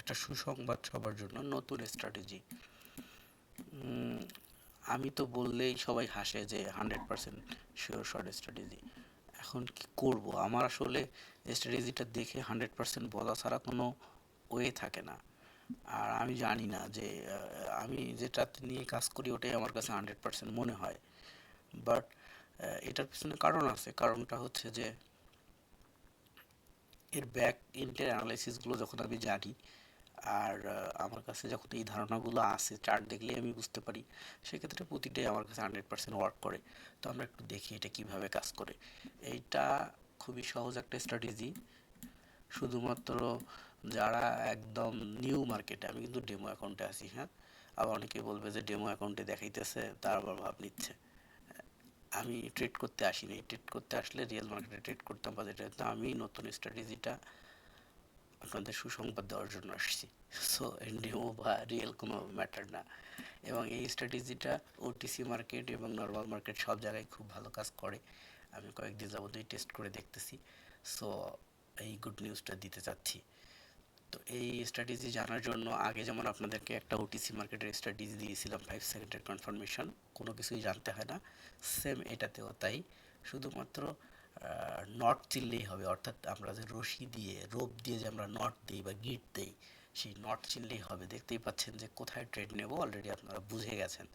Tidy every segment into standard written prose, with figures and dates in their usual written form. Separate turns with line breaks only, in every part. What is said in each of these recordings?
একটা সুসংবাদ সবার জন্য, নতুন স্ট্র্যাটেজি। আমি তো বললেই সবাই হাসে যে 100% শিওর শর্ট স্ট্র্যাটেজি। এখন কি করব, আমার আসলে স্ট্র্যাটেজিটা দেখে 100% বলা ছাড়া কোনো ওয়ে থাকে না। আর আমি জানি না যে আমি যেটা নিয়ে কাজ করি ওটাই আমার কাছে 100% মনে হয়। বাট এটার পিছনে কারণ আছে। কারণটা হচ্ছে যে এর ব্যাক এন্ডের অ্যানালাইসিসগুলো যখন আমি জানি, আর আমার কাছে যখন এই ধারণাগুলো আছে, চার্ট দেখলেই আমি বুঝতে পারি, সেক্ষেত্রে প্রতিটাই আমার কাছে 100% ওয়ার্ক করে। তো আমরা একটু দেখি এটা কিভাবে কাজ করে। এইটা খুবই সহজ একটা স্ট্র্যাটেজি। শুধুমাত্র যারা একদম নিউ মার্কেটে, আমি কিন্তু ডেমো অ্যাকাউন্টে আছি, হ্যাঁ। আবার অনেকে বলবে যে ডেমো অ্যাকাউন্টে দেখাইতেছে, তার আবার ভাব নিচ্ছে। আমি ট্রেড করতে আসিনি, ট্রেড করতে আসলে রিয়েল মার্কেটে ট্রেড করতাম বা যেটা হতো, আমি নতুন স্ট্র্যাটেজিটা আপনাদের সুসংবাদ দেওয়ার জন্য আসছি। সো ডেমো বা রিয়েল কোনো ম্যাটার না। এবং এই স্ট্র্যাটেজিটা ওটিসি মার্কেট এবং নর্মাল মার্কেট সব জায়গায় খুব ভালো কাজ করে। আমি কয়েকদিন যাবতই টেস্ট করে দেখতেছি। সো এই গুড নিউজটা দিতে চাচ্ছি। তো এই স্ট্র্যাটেজি জানার জন্য আগে যেমন আপনাদেরকে একটা ওটিসি মার্কেটের স্ট্র্যাটেজি দিয়েছিলাম, 5 সেকেন্ডের কনফার্মেশন, কোনো কিছুই জানতে হয় না। সেম এটাতেও তাই, শুধুমাত্র নট চিনলেই হবে। অর্থাৎ আমরা যে রশি দিয়ে, রোপ দিয়ে যে আমরা নট দিই বা গিট দিই, সেই নট চিনলেই হবে। দেখতেই পাচ্ছেন যে কোথায় ট্রেড নেব, অলরেডি আপনারা বুঝে গেছেন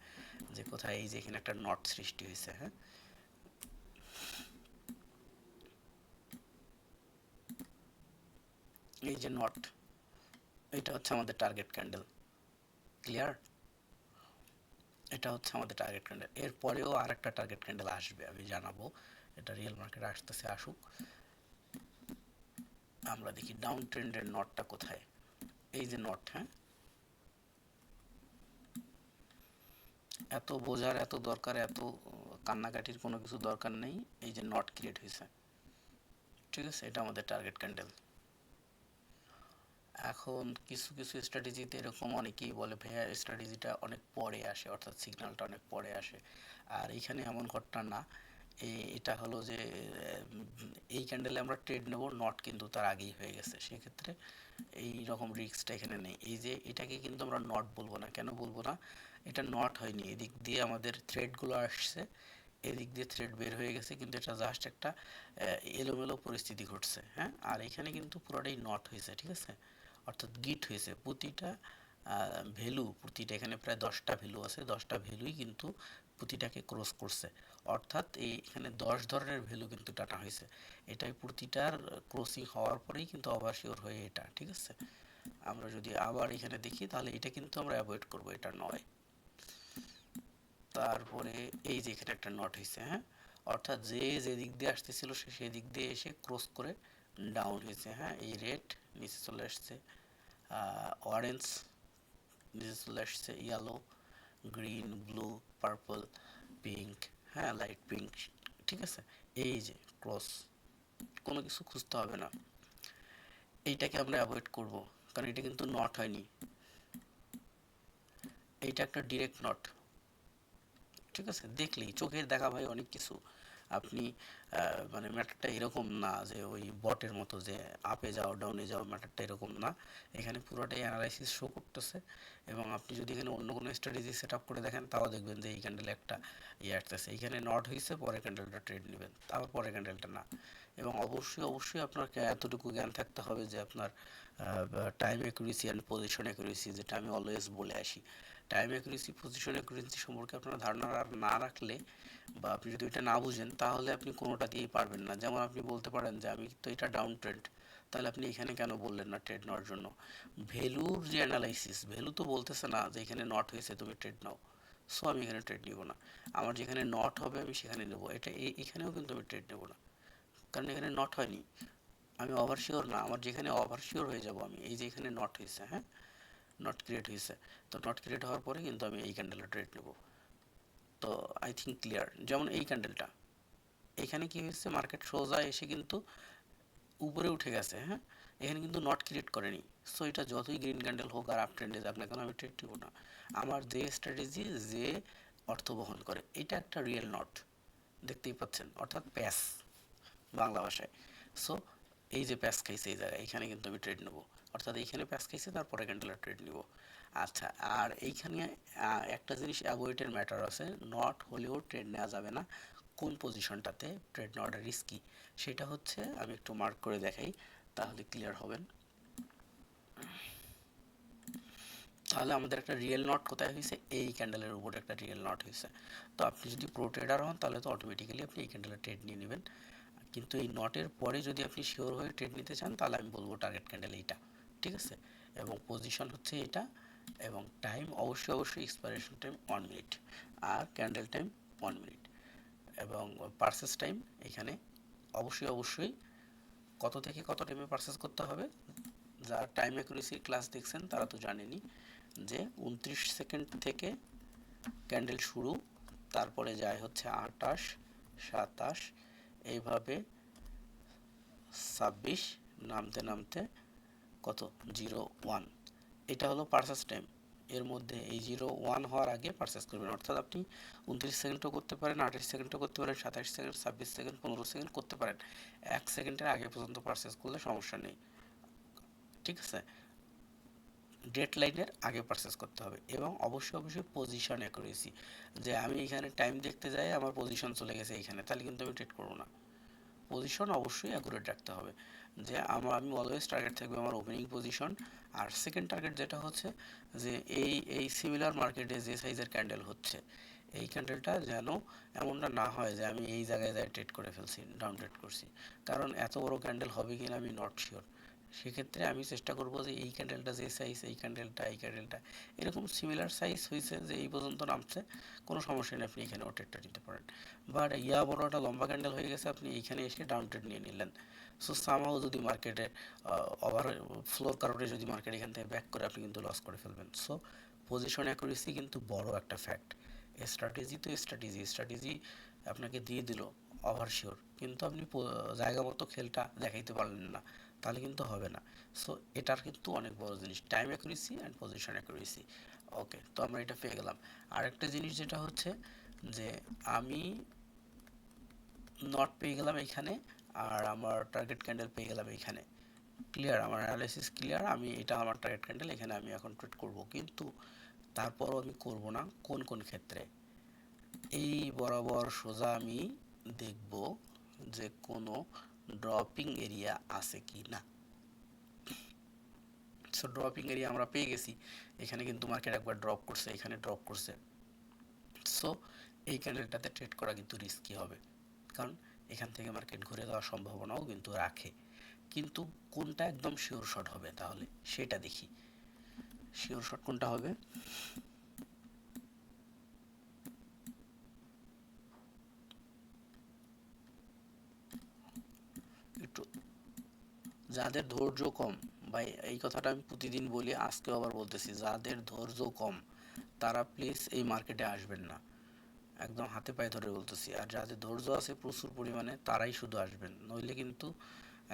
যে কোথায়। এই যে এখানে একটা নট সৃষ্টি হয়েছে, হ্যাঁ, এই যে নট, এটা হচ্ছে আমাদের টার্গেট ক্যান্ডেল। ক্লিয়ার? এটা হচ্ছে আমাদের টার্গেট ক্যান্ডেল। এরপরেও আর একটা টার্গেট ক্যান্ডেল আসবে, আমি জানাবো। এটা রিয়েল মার্কেট আসতেছে, আসুক। আমরা দেখি ডাউন ট্রেন্ডের নটটা কোথায়। এই যে নট, হ্যাঁ, এত বোঝার এত দরকার, এত কান্নাকাটির কোনো কিছু দরকার নেই। এই যে নট ক্রিয়েট হয়েছে, ঠিক আছে, এটা আমাদের টার্গেট ক্যান্ডেল। এখন কিছু কিছু স্ট্র্যাটেজিতে এরকম অনেকেই বলে ভাইয়া স্ট্র্যাটেজিটা অনেক পরে আসে, অর্থাৎ সিগন্যালটা অনেক পরে আসে। আর এইখানে এমন ঘটনা না। এটা হলো যে এই ক্যান্ডেলে আমরা ট্রেড নেব, নট কিন্তু তার আগেই হয়ে গেছে। সেক্ষেত্রে এই রকম রিস্কটা এখানে নেই। এই যে এটাকে কিন্তু আমরা নট বলবো না। কেন বলবো না? এটা নট হয়নি, এদিক দিয়ে আমাদের থ্রেডগুলো আসছে, এদিক দিয়ে থ্রেড বের হয়ে গেছে, কিন্তু এটা জাস্ট একটা এলোমেলো পরিস্থিতি ঘটছে, হ্যাঁ। আর এখানে কিন্তু পুরোটাই নট হয়েছে, ঠিক আছে, অর্থাৎ গিট হয়েছে। প্রতিটা ভ্যালু, প্রতিটা এখানে প্রায় 10টা ভ্যালু আছে, 10টা ভ্যালুই কিন্তু প্রতিটাকে ক্রস করছে। অর্থাৎ এই এখানে 10 ধরনের ভ্যালু কিন্তু টানা হয়েছে। এটাই প্রতিটার ক্রসিং হওয়ার পরেই কিন্তু অবশিওর হয়ে এটা, ঠিক আছে। আমরা যদি আবার এখানে দেখি তাহলে এটা কিন্তু আমরা অ্যাভয়েড করব, এটা নয়। তারপরে এই যে এখানে একটা নট হয়েছে, হ্যাঁ, অর্থাৎ যে যে দিক দিয়ে আসতেছিল সে সেই দিক দিয়ে এসে ক্রস করে ডাউন হয়েছে, হ্যাঁ। এই রেড নিচে চলে আসছে, অরেঞ্জ নিচে চলে আসছে, yellow, green, blue, purple, pink, হ্যাঁ, লাইট পিঙ্ক, ঠিক আছে। এই যে ক্রস, কোনো কিছু খুঁজতে হবে না। এইটাকে আমরা অ্যাভয়েড করব, কারণ এটা কিন্তু নট হয়নি, এইটা একটা ডিরেক্ট নট, ঠিক আছে। দেখলেই চোখের দেখা ভাই অনেক কিছু। আপনি মানে ম্যাটারটা এরকম না যে ওই বটের মতো যে আপে যাও ডাউনে যাও, ম্যাটারটা এরকম না। এখানে পুরোটাই অ্যানালাইসিস শো করতেছে। এবং আপনি যদি এখানে অন্য কোনো স্ট্র্যাটেজি সেট আপ করে দেখেন, তাও দেখবেন যে এই ক্যান্ডেলে একটা ইয়ে আসতেছে, এইখানে নট হয়েছে, পরে ক্যান্ডেলটা ট্রেড নেবেন, তারপর পরে ক্যান্ডেলটা না। এবং অবশ্যই অবশ্যই আপনার এতটুকু জ্ঞান থাকতে হবে যে আপনার time accuracy and position accuracy, যেটা আমি অলওয়েজ বলে আসি। টাইম অ্যাকুরেসি, পজিশন অ্যাকুরেসি সম্পর্কে আপনার ধারণা না রাখলে, বা আপনি যদি এটা না বুঝেন, তাহলে আপনি কোনোটা দিয়েই পারবেন না। যেমন আপনি বলতে পারেন যে আমি তো এটা ডাউন ট্রেন্ড, তাহলে আপনি এখানে কেন বললেন না ট্রেড নেওয়ার জন্য? ভ্যালুর যে অ্যানালাইসিস, ভ্যালু তো বলতেছে না যে এখানে নট হয়েছে তুমি ট্রেড নাও, সো আমি এখানে ট্রেড নিব না। আমার যেখানে নট হবে আমি সেখানে নেব, এটা এখানেও কিন্তু আমি ট্রেড নেব না, কারণ এখানে নট হয়নি। আমি ওভারশিওর না, আমার যেখানে ওভারশিওর হয়ে যাব আমি, এই যে এখানে নট হয়েছে, হ্যাঁ, নট ক্রিয়েট হয়েছে, তো নট ক্রিয়েট হওয়ার পরে কিন্তু আমি এই ক্যান্ডেলে ট্রেড নেব। তো আই থিঙ্ক ক্লিয়ার। যেমন এই ক্যান্ডেলটা, এখানে কি হয়েছে, মার্কেট সোজা এসে কিন্তু উপরে উঠে গেছে, হ্যাঁ, এখানে কিন্তু নট ক্রিয়েট করেনি। সো এটা যতই গ্রিন ক্যান্ডেল হোক আর আপ ট্রেন্ডে যাক না কেন, আমি ট্রেড নেব না। আমার যে স্ট্র্যাটেজি যে অর্থ বহন করে, এটা একটা রিয়েল নট, দেখতেই পাচ্ছেন, অর্থাৎ প্যাস বাংলা ভাষায়। সো এই যে প্যাচ খাইছে এই জায়গায়, এখানে কিন্তু আমি ট্রেড নেব, অর্থাৎ এইখানে প্যাচ খাইছে তারপরে ক্যান্ডেলের ট্রেড নিব। আচ্ছা, আর এইখানে একটা জিনিস অ্যাভয়েডের ম্যাটার আছে, নট হলেও ট্রেড নেওয়া যাবে না। কোন পজিশনটাতে ট্রেড নেওয়াটা রিস্কি সেটা হচ্ছে, আমি একটু মার্ক করে দেখাই তাহলে ক্লিয়ার হবেন। তাহলে আমাদের একটা রিয়েল নট কোথায় হয়েছে, এই ক্যান্ডেলের উপর একটা রিয়েল নট হয়েছে। তো আপনি যদি প্রো ট্রেডার হন তাহলে তো অটোমেটিক্যালি আপনি এই ক্যান্ডেলের ট্রেড নিয়ে নেবেন, কিন্তু এই নটের পরে যদি আপনি শিওর হয়ে ট্রেড নিতে চান তাহলে আমি বলবো টার্গেট ক্যান্ডেল এইটা, ঠিক আছে, এবং পজিশন হচ্ছে এটা, এবং টাইম অবশ্যই এক্সপাইরেশন টাইম 1 মিনিট আর ক্যান্ডেল টাইম 1 মিনিট, এবং পারচেস টাইম এখানে অবশ্যই কত থেকে কত টাইমে পারচেস করতে হবে। যারা টাইম অ্যাকুরেসির ক্লাস দেখছেন তারা তো জানেনই যে 29 সেকেন্ড থেকে ক্যান্ডেল শুরু, তারপরে যায় হচ্ছে 28, 27, এইভাবে 26, নামতে কত 01, এটা হলো পারচেস টাইম। এর মধ্যে এই 01 হওয়ার আগে পারচেস করবেন, অর্থাৎ আপনি 29 সেকেন্ডও করতে পারেন, 28 সেকেন্ডও করতে পারেন, 27 সেকেন্ড, 26 সেকেন্ড, 15 সেকেন্ড করতে পারেন, 1 সেকেন্ডের আগে পর্যন্ত পারচেস করলে সমস্যা নেই, ঠিক আছে। ডেড লাইনের আগে পারচেস করতে হবে, এবং অবশ্যই পজিশন অ্যাকুরেসি, যে আমি এখানে টাইম দেখতে যাই আমার পজিশন চলে গেছে এইখানে, তাহলে কিন্তু আমি ট্রেড করবো না। পজিশন অবশ্যই অ্যাকুরেট রাখতে হবে, যে আমি অলওয়েজ টার্গেট থাকবে আমার ওপেনিং পজিশন। আর সেকেন্ড টার্গেট যেটা হচ্ছে যে এই সিমিলার মার্কেটে যে সাইজের ক্যান্ডেল হচ্ছে, এই ক্যান্ডেলটা যেন এমনটা না হয় যে আমি এই জায়গায় ট্রেড করে ফেলছি, ডাউন ট্রেড করছি, কারণ এত বড় ক্যান্ডেল হবে কিনা আমি নট শিওর। সেক্ষেত্রে আমি চেষ্টা করব যে এই ক্যান্ডেলটা যে সাইজ, এই ক্যান্ডেলটা এরকম সিমিলার সাইজ হয়েছে যে এই পর্যন্ত নামছে, কোনো সমস্যা নেই, আপনি এখানে ট্রেডটা নিতে পারেন। বাট বড় একটা লম্বা ক্যান্ডেল হয়ে গেছে, আপনি এইখানে এসে ডাউন ট্রেড নিয়ে নিলেন। সো সামহাও যদি মার্কেটে ওভার ফ্লোর কারণে যদি মার্কেট এখান থেকে ব্যাক করে, আপনি কিন্তু লস করে ফেলবেন। সো পজিশন অ্যাকুরেসি কিন্তু বড় একটা ফ্যাক্ট। স্ট্র্যাটেজি তো স্ট্র্যাটেজি আপনাকে দিয়ে দিল ওভার শিওর, কিন্তু আপনি জায়গা মতো খেলটা দেখাইতে পারলেন না, তাহলে কিন্তু হবে না। সো এটার কিন্তু অনেক বড় জিনিস, time accuracy and position accuracy. Okay, তো আমরা এটা পেয়ে গেলাম। আরেকটা জিনিস যেটা হচ্ছে যে আমি নট পেয়ে গেলাম এখানে, আর আমার টার্গেট ক্যান্ডেল পেয়ে গেলাম এখানে। ক্লিয়ার, আমার অ্যানালাইসিস ক্লিয়ার, আমি এটা আমার টার্গেট ক্যান্ডেল, এখানে আমি এখন ট্রেড করব, কিন্তু তারপরও আমি করব না। কোন ক্ষেত্রে, এই বরাবর সোজা আমি দেখব যে কোনো ড্রপিং এরিয়া আছে কি না। সো ড্রপিং এরিয়া আমরা পেয়ে গেছি, এখানে কিন্তু মার্কেট একবার ড্রপ করছে, এখানে ড্রপ করছে। সো এই ক্যান্ডেলটাতে ট্রেড করা কিন্তু রিস্কি হবে, কারণ এখান থেকে মার্কেট ঘুরে যাওয়ার সম্ভাবনাও কিন্তু রাখে। কিন্তু কোনটা একদম শিওর শট হবে তাহলে সেটা দেখি। শিওর শট কোনটা হবে, একটু যাদের ধৈর্য কম, ভাই এই কথাটা আমি প্রতিদিন বলি, আজকেও আবার বলতেছি, যাদের ধৈর্য কম তারা প্লিজ এই মার্কেটে আসবেন না, একদম হাতে পায়ে ধরে বলতেছি। আর যাদের ধৈর্য আছে প্রচুর পরিমাণে তারাই শুধু আসবেন, নইলে কিন্তু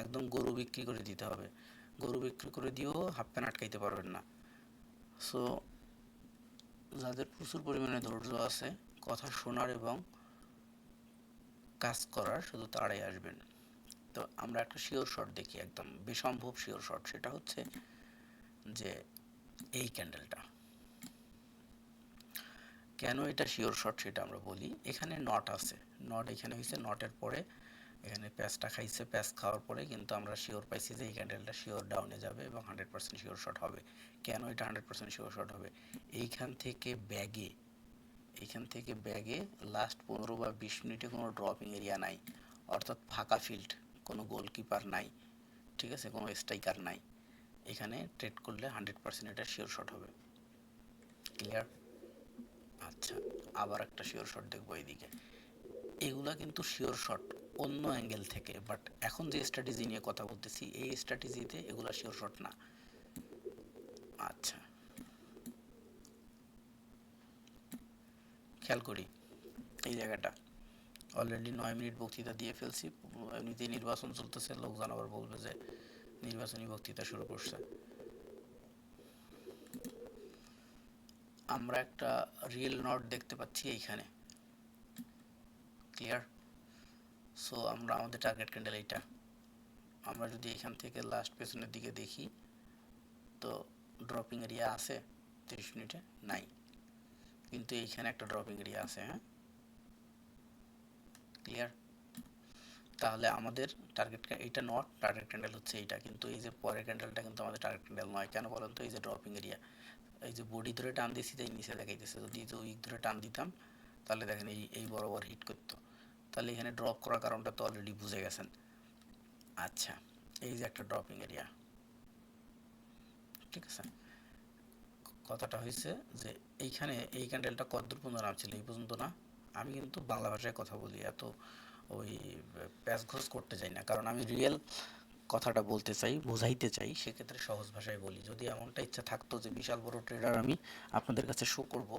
একদম গরু বিক্রি করে দিতে হবে, গরু বিক্রি করে দিয়েও হাফ প্যান্ট আটকাইতে পারবেন না। সো যাদের প্রচুর পরিমাণে ধৈর্য আছে কথা শোনার এবং কাজ করার, শুধু তারাই আসবেন। তো আমরা একটা শিওর শট দেখি, একদম বেসম্ভব শিওর শট, সেটা হচ্ছে যে এই ক্যান্ডেলটা। কেন এটা শিওর শট সেটা আমরা বলি, এখানে নট আছে, নট এখানে হয়েছে, নটের পরে এখানে প্যাচটা খাইছে, প্যাচ খাওয়ার পরে কিন্তু আমরা শিওর পাইছি যে এই ক্যান্ডেলটা শিওর ডাউনে যাবে এবং 100% শিওর শট হবে। কেন এটা 100% শিওর শট হবে, এইখান থেকে ব্যাগে লাস্ট 15 বা 20 মিনিটে কোনো ড্রপিং এরিয়া নাই, অর্থাৎ ফাঁকা ফিল্ড, কোনো গোলকিপার নাই, ঠিক আছে, কোনো স্ট্রাইকার নাই, এখানে ট্রেড করলে 100% এটা শিওর শট হবে। ক্লিয়ার? আচ্ছা, আবার একটা শিওর শট দেখবো এইদিকে। এগুলা কিন্তু শিওর শট অন্য অ্যাঙ্গেল থেকে, বাট এখন যে স্ট্র্যাটেজি নিয়ে কথা বলতেছি এই স্ট্র্যাটেজিতে এগুলা শিওর শট না। আচ্ছা, খেয়াল করি এই জায়গাটা, অলরেডি 9 মিনিট বক্তৃতা দিয়ে ফেলছি, এমনিতেই নির্বাচন চলতেছে, লোকজন আবার বলবে যে নির্বাচনী বক্তৃতা শুরু করছে। আমরা একটা রিয়েল নট দেখতে পাচ্ছি এইখানে, ক্লিয়ার। সো আমরা আমাদের টার্গেট ক্যান্ডেল এইটা, আমরা যদি এখান থেকে লাস্ট পেছনের দিকে দেখি তো ড্রপিং এরিয়া আছে 30 মিনিটে নাই, কিন্তু এইখানে একটা ড্রপিং এরিয়া আছে। হ্যাঁ, ক্লিয়ার? তাহলে আমাদের টার্গেট এইটা নট টার্গেট ক্যান্ডেল হচ্ছে এইটা, কিন্তু এই যে পরের ক্যান্ডেলটা কিন্তু আমাদের টার্গেট ক্যান্ডেল নয়। কেন বলেন তো? এই যে ড্রপিং এরিয়া, এই যে বডি ধরে টান দিয়েছি তাই নিচে দেখাইতেছে। যদি এই যে উইক ধরে টান দিতাম তাহলে দেখেন এই বরাবর হিট করতো, তাহলে এখানে ড্রপ করার কারণটা তো অলরেডি বুঝে গেছেন। আচ্ছা, এই যে একটা ড্রপিং এরিয়া, ঠিক আছে। কথাটা হয়েছে যে এইখানে এই ক্যান্ডেলটা কতদূর পর্যন্ত নামছিল? এই পর্যন্ত না। আমি কিন্তু বাংলা ভাষায় কথা বলি, এত ওই প্যাচ ঘোষ করতে চাই না, কারণ আমি রিয়েল কথাটা বলতে চাই, বোঝাইতে চাই, সেক্ষেত্রে সহজ ভাষায় বলি। যদি এমনটা ইচ্ছা থাকতো যে বিশাল বড় ট্রেডার আমি আপনাদের কাছে শো করব,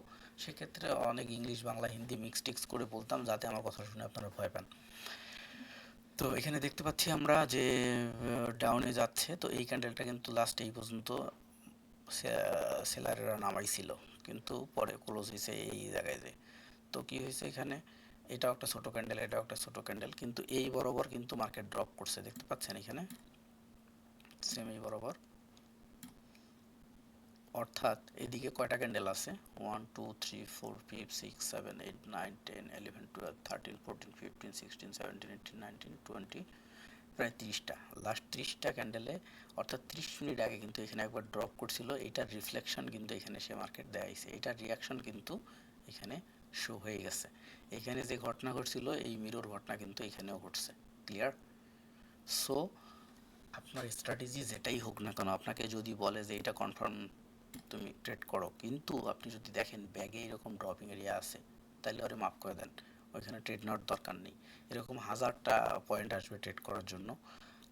সেক্ষেত্রে অনেক ইংলিশ বাংলা হিন্দি মিক্স টিক্স করে বলতাম, যাতে আমার কথা শুনে আপনারা ভয় পান। তো এখানে দেখতে পাচ্ছি আমরা যে ডাউনে যাচ্ছে। তো এই ক্যান্ডেলটা কিন্তু লাস্ট এই পর্যন্ত সেলারেরা নামাইছিল, কিন্তু পরে ক্লোজ হয়েছে এই জায়গায় যে। তো কি হয়েছে এখানে? এটাও একটা ছোট ক্যান্ডেল, এটাও একটা ছোট ক্যান্ডেল, কিন্তু এই বরাবর কিন্তু মার্কেট ড্রপ করছে, দেখতে পাচ্ছেন এখানে সেম এই বরাবর। অর্থাৎ এদিকে কয়টা ক্যান্ডেল আছে? 1 2 3 4 5 6 7 8 9 10 11 12 13 14 15 16 17 18 19 20, প্রায় 30টা। লাস্ট 30টা ক্যান্ডেলে, অর্থাৎ 30 মিনিট আগে কিন্তু এখানে একবার ড্রপ করছিল। এইটার রিফ্লেকশন কিন্তু এখানে সে মার্কেট দেখাইছে, এটার রিয়াকশন কিন্তু এখানে শো হয়ে গেছে। এখানে যে ঘটনা ঘটছিল এই মিরর ঘটনা কিন্তু এখানেও ঘটছে। ক্লিয়ার? সো আপনার স্ট্র্যাটেজি যেটাই হোক না কেন, আপনাকে যদি বলে যে এটা কনফার্ম তুমি ট্রেড করো, কিন্তু আপনি যদি দেখেন ব্যাগে এরকম ড্রপিং এরিয়া আছে, তাহলে ওরে মাফ করে দেন, ওইখানে ট্রেড নেওয়ার দরকার নেই। এরকম 1000টা পয়েন্ট আসবে ট্রেড করার জন্য,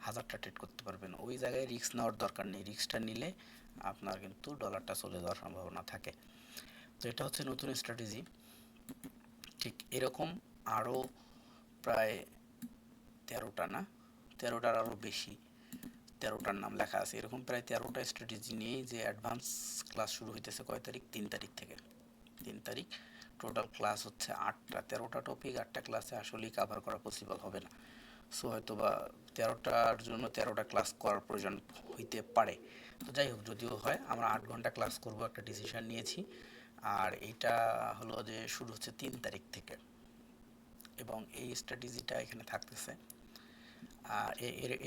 1000টা ট্রেড করতে পারবেন। ওই জায়গায় রিস্ক নেওয়ার দরকার নেই, রিস্কটা নিলে আপনার কিন্তু ডলারটা চলে যাওয়ার সম্ভাবনা থাকে। তো এটা হচ্ছে নতুন স্ট্র্যাটেজি। ঠিক এরকম আরও প্রায় 13টা, না 13টার আরও বেশি, 13টার নাম লেখা আছে। এরকম প্রায় 13টা স্ট্র্যাটেজি নিয়েই যে অ্যাডভান্স ক্লাস শুরু হইতেছে কয় তারিখ? 3 তারিখ থেকে। 3 তারিখ টোটাল ক্লাস হচ্ছে 8টা। 13টা টপিক 8টা ক্লাসে আসলেই কাভার করা পসিবল হবে না। সো হয়তো বা 13টার জন্য 13টা ক্লাস করার প্রয়োজন হইতে পারে। তো যাই হোক, যদিও হয়, আমরা 8 ঘন্টা ক্লাস করব একটা ডিসিশন নিয়েছি। আর এইটা হলো যে শুরু হচ্ছে 3 তারিখ থেকে, এবং এই স্ট্র্যাটেজিটা এখানে থাকতেছে।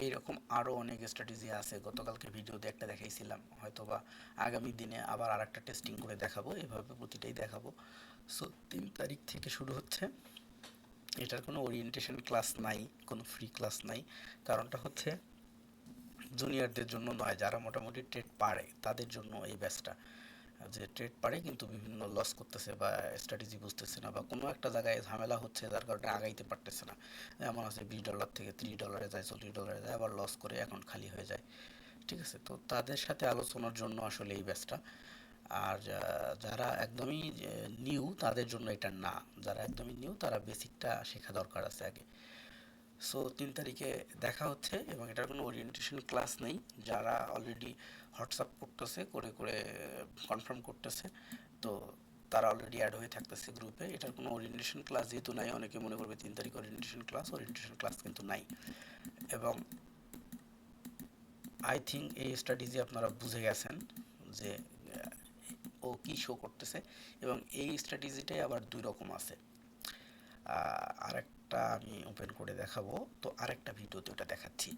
এইরকম আরও অনেক স্ট্র্যাটেজি আছে। গতকালকে ভিডিওতে একটা দেখাইছিলাম, হয়তো বা আগামী দিনে আবার আর একটা টেস্টিং করে দেখাবো, এভাবে প্রতিটাই দেখাবো। সো 3 তারিখ থেকে শুরু হচ্ছে। এটার কোনো ওরিয়েন্টেশন ক্লাস নাই, কোনো ফ্রি ক্লাস নাই। কারণটা হচ্ছে জুনিয়রদের জন্য নয়, যারা মোটামুটি ট্রেড পারে তাদের জন্য এই ব্যাচটা। যে ট্রেড পারে কিন্তু বিভিন্ন লস করতেছে বা স্ট্র্যাটেজি বুঝতেছে না, বা কোনো একটা জায়গায় ঝামেলা হচ্ছে যার কারণে আগাইতে পারতেছে না। এমন আছে $20 থেকে $30 যায়, $40 যায়, আবার লস করে অ্যাকাউন্ট খালি হয়ে যায়। ঠিক আছে, তো তাদের সাথে আলোচনার জন্য আসলে এই ব্যাচটা। আর যারা একদমই নিউ তাদের জন্য এটা না, যারা একদমই নিউ তারা বেসিকটা শেখা দরকার আছে আগে। সো 3 তারিখে দেখা হচ্ছে, এবং এটার কোনো ওরিয়েন্টেশন ক্লাস নেই। যারা অলরেডি হোয়াটসঅ্যাপ করতেছে, করে করে কনফার্ম করতেছে, তো তারা অলরেডি অ্যাড হয়ে থাকতেছে গ্রুপে। এটার কোনো ওরিয়েন্টেশন ক্লাস যেহেতু নাই, অনেকে মনে করবে 3 তারিখ ওরিয়েন্টেশন ক্লাস কিন্তু নাই। এবং আই থিঙ্ক এই স্ট্র্যাটেজি আপনারা বুঝে গেছেন যে ও কি শো করতেছে। এবং এই স্ট্র্যাটেজিটাই আবার দুই রকম আছে। আরেকটা আমি ওপেন করে দেখাবো, তো আরেকটা ভিডিওতে ওটা দেখাচ্ছি।